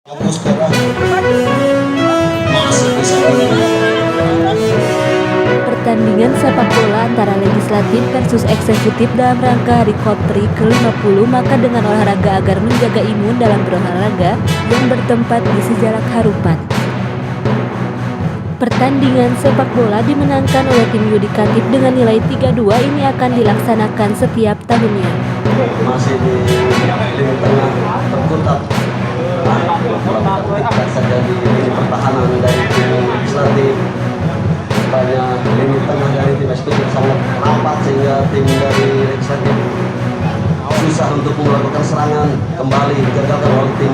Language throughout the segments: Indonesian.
Pertandingan sepak bola antara legislatif versus eksekutif dalam rangka Hari Korpri ke-50 maka dengan olahraga agar menjaga imun dalam berolahraga yang bertempat di Sejalak Harupat. Pertandingan sepak bola dimenangkan oleh tim yudikatif dengan nilai 3-2 ini akan dilaksanakan setiap tahunnya. Masih di lini tengah terkutat saja di lini pertahanan dari tim legislatif. Banyak lini tengah dari tim eksekutif sangat rapat sehingga tim dari legislatif susah untuk melakukan serangan kembali digagalkan oleh tim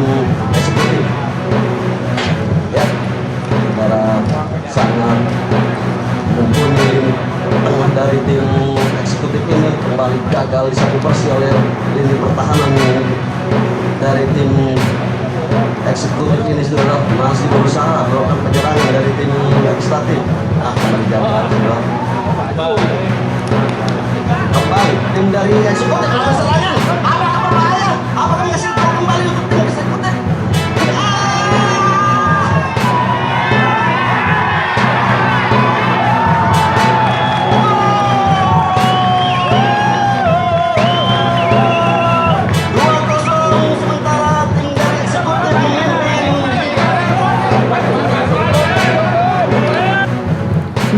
eksekutif. Ya, secara sangat mumpuni tengah dari tim eksekutif ini kembali gagal disapu bersih oleh lini pertahanan dari tim eksekutif ini. Sudah masih berusaha melakukan penyerangan dari tim legislatif. Kembali gagal sudah. Kembali tim dari eksekutif melakukan serangan. Apa bahaya? Apakah menghasilkan kembali untuk tim eksekutif?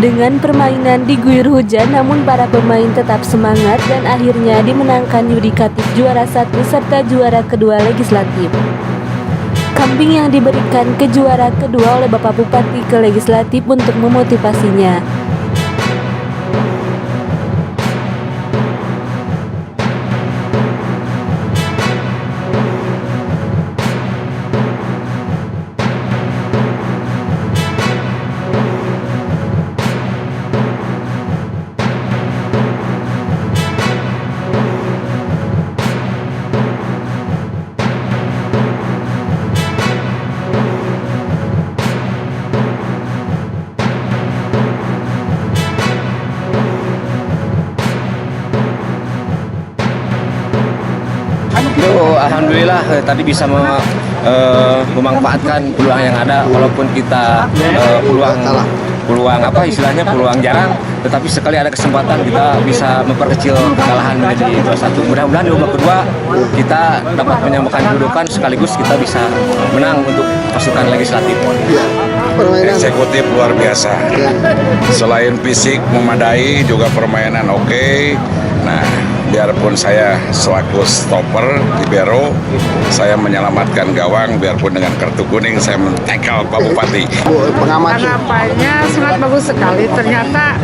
Dengan permainan diguyur hujan, namun para pemain tetap semangat dan akhirnya dimenangkan yudikatif juara 1 serta juara kedua legislatif. Kambing yang diberikan ke juara kedua oleh Bapak Bupati ke legislatif untuk memotivasinya. Alhamdulillah tadi bisa memanfaatkan peluang yang ada, walaupun kita peluang jarang, tetapi sekali ada kesempatan kita bisa memperkecil kekalahan menjadi 2-1. Mudah-mudahan di babak kedua kita dapat menyamakan kedudukan sekaligus kita bisa menang untuk pasukan legislatif. Eksekutif luar biasa. Selain fisik memadai, juga permainan oke. Nah, biarpun saya selaku stopper libero, saya menyelamatkan gawang, biarpun dengan kartu kuning saya men-tackle Pak Bupati. Harapannya sangat bagus sekali. Ternyata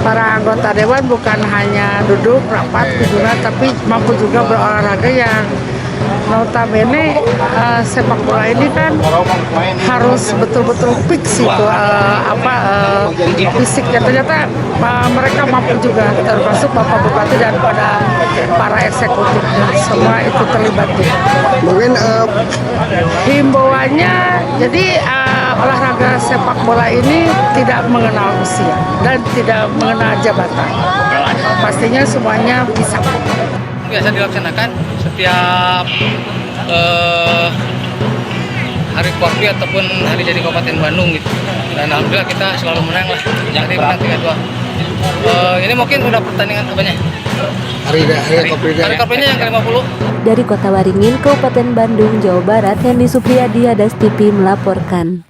para anggota dewan bukan hanya duduk rapat kunjungan, tapi mampu juga berolahraga yang notabene sepak bola ini kan harus betul-betul fix itu fisiknya. Ternyata mereka mampu juga, termasuk Bapak Bupati dan para eksekutifnya, semua itu terlibat. Mungkin himbauannya, jadi olahraga sepak bola ini tidak mengenal usia dan tidak mengenal jabatan. Pastinya semuanya bisa. Biasa dilaksanakan setiap hari Korpri ataupun hari jadi Kabupaten Bandung gitu. Dan alhamdulillah kita selalu menang lah. Jadi menang 3-2. Ini mungkin udah pertandingan apanya? Hari Korprinya yang ke-50. Dari Kota Waringin, Kabupaten Bandung, Jawa Barat, Hendy Supriyadi, Hadas TV melaporkan.